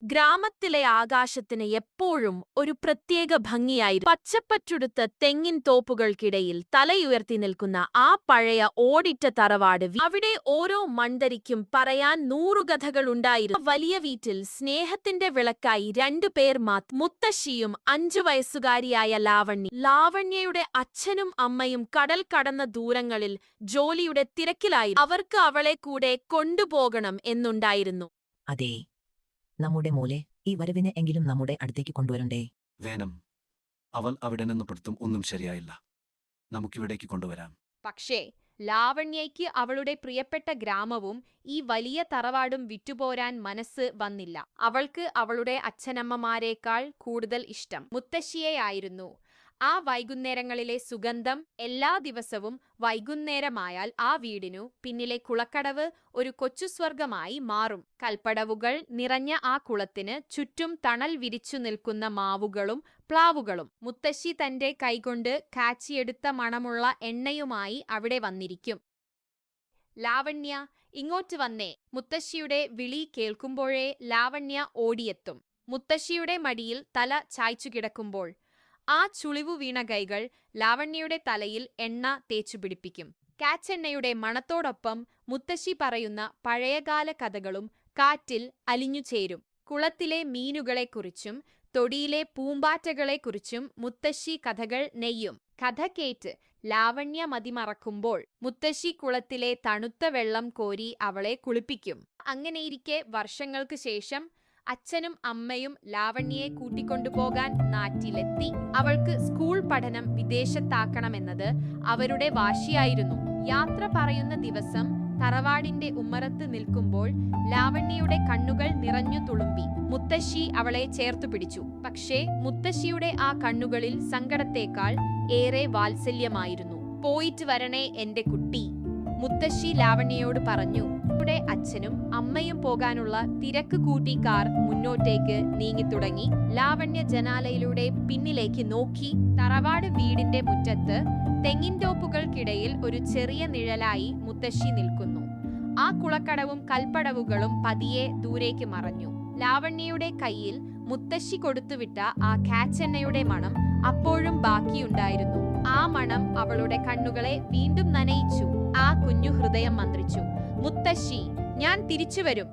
ഗ്രാമത്തിലെ ആകാശത്തിന് എപ്പോഴും ഒരു പ്രത്യേക ഭംഗിയായിരുന്നു. പച്ചപ്പറ്റുടുത്ത തെങ്ങിൻ തോപ്പുകൾക്കിടയിൽ തലയുയർത്തി നിൽക്കുന്ന ആ പഴയ ഓടിട്ട തറവാട് അവിടെ ഓരോ മൺതരിക്കും പറയാൻ 100 കഥകൾ ഉണ്ടായിരുന്നു. വലിയ വീട്ടിൽ സ്നേഹത്തിന്റെ വിളക്കായി 2 പേർ മാത്രം, മുത്തശ്ശിയും 5 വയസ്സുകാരിയായ ലാവണ്യയുടെ അച്ഛനും അമ്മയും കടൽ കടന്ന ദൂരങ്ങളിൽ ജോലിയുടെ തിരക്കിലായി. അവർക്ക് അവളെ കൂടെ കൊണ്ടുപോകണം എന്നുണ്ടായിരുന്നു. അതെ, നമ്മുടെ മോളെ ഈ വരവിന് എങ്കിലും നമ്മുടെ അടുത്തേക്ക് കൊണ്ടുവരണ്ടേ? വേണം. അവൾ അവിടെ നിന്ന് പഠിത്തം ഒന്നും ശരിയായില്ല. നമുക്കിവിടേക്ക് കൊണ്ടുവരാം. പക്ഷേ ലാവണ്യയ്ക്ക് അവളുടെ പ്രിയപ്പെട്ട ഗ്രാമവും ഈ വലിയ തറവാടും വിറ്റുപോരാൻ മനസ്സ് വന്നില്ല. അവൾക്ക് അവളുടെ അച്ഛനമ്മമാരേക്കാൾ കൂടുതൽ ഇഷ്ടം മുത്തശ്ശിയെയായിരുന്നു. ആ വൈകുന്നേരങ്ങളിലെ സുഗന്ധം. എല്ലാ ദിവസവും വൈകുന്നേരമായാൽ ആ വീടിനു പിന്നിലെ കുളക്കടവ് ഒരു കൊച്ചുസ്വർഗമായി മാറും. കൽപ്പടവുകൾ നിറഞ്ഞ ആ കുളത്തിന് ചുറ്റും തണൽ വിരിച്ചു നിൽക്കുന്ന മാവുകളും പ്ലാവുകളും. മുത്തശ്ശി തന്റെ കൈകൊണ്ട് കാച്ചിയെടുത്ത മണമുള്ള എണ്ണയുമായി അവിടെ വന്നിരിക്കും. ലാവണ്യ, ഇങ്ങോട്ട് വന്നേ. മുത്തശ്ശിയുടെ വിളി കേൾക്കുമ്പോഴേ ലാവണ്യ ഓടിയെത്തും. മുത്തശ്ശിയുടെ മടിയിൽ തല ചായ്ച്ചു കിടക്കുമ്പോൾ ആ ചുളിവു വീണ കൈകൾ ലാവണ്യയുടെ തലയിൽ എണ്ണ തേച്ചു പിടിപ്പിക്കും. കാച്ചെണ്ണയുടെ മണത്തോടൊപ്പം മുത്തശ്ശി പറയുന്ന പഴയകാല കഥകളും കാറ്റിൽ അലിഞ്ഞുചേരും. കുളത്തിലെ മീനുകളെക്കുറിച്ചും തൊടിയിലെ പൂമ്പാറ്റകളെക്കുറിച്ചും മുത്തശ്ശി കഥകൾ നെയ്യും. കഥ കേട്ട് ലാവണ്യ മതിമറക്കുമ്പോൾ മുത്തശ്ശി കുളത്തിലെ തണുത്ത വെള്ളം കോരി അവളെ കുളിപ്പിക്കും. അങ്ങനെയിരിക്കെ വർഷങ്ങൾക്ക് ശേഷം അച്ഛനും അമ്മയും ലാവണ്യയെ കൂട്ടിക്കൊണ്ടുപോകാൻ നാട്ടിലെത്തി. അവൾക്ക് സ്കൂൾ പഠനം വിദേശത്താക്കണമെന്നത് അവരുടെ വാശിയായിരുന്നു. യാത്ര പറയുന്ന ദിവസം തറവാടിന്റെ ഉമ്മറത്ത് നിൽക്കുമ്പോൾ ലാവണ്യയുടെ കണ്ണുകൾ നിറഞ്ഞു തുളുമ്പി. മുത്തശ്ശി അവളെ ചേർത്തു പിടിച്ചു. പക്ഷേ മുത്തശ്ശിയുടെ ആ കണ്ണുകളിൽ സങ്കടത്തേക്കാൾ ഏറെ വാത്സല്യമായിരുന്നു. പോയിട്ട് വരണേ എന്റെ കുട്ടി, മുത്തശ്ശി ലാവണ്യയോട് പറഞ്ഞു. അവളുടെ അച്ഛനും അമ്മയും പോകാനുള്ള തിരക്ക് കൂട്ടി കാർ മുന്നോട്ടേക്ക് നീങ്ങിത്തുടങ്ങി. ലാവണ്യ ജനാലയിലൂടെ പിന്നിലേക്ക് നോക്കി. തറവാട് വീടിന്റെ മുറ്റത്ത് തെങ്ങിൻതോപ്പുകൾക്കിടയിൽ ഒരു ചെറിയ നിഴലായി മുത്തശ്ശി നിൽക്കുന്നു. ആ കുളക്കടവും കൽപ്പടവുകളും പതിയെ ദൂരേക്ക് മറഞ്ഞു. ലാവണ്യയുടെ കയ്യിൽ മുത്തശ്ശി കൊടുത്തുവിട്ട ആ കാച്ചെണ്ണയുടെ മണം അപ്പോഴും ബാക്കിയുണ്ടായിരുന്നു. ആ മണം അവളുടെ കണ്ണുകളെ വീണ്ടും നനയിച്ചു. ആ കുഞ്ഞു ഹൃദയം മന്ത്രിച്ചു, മുത്തശ്ശി, ഞാൻ തിരിച്ചു വരും.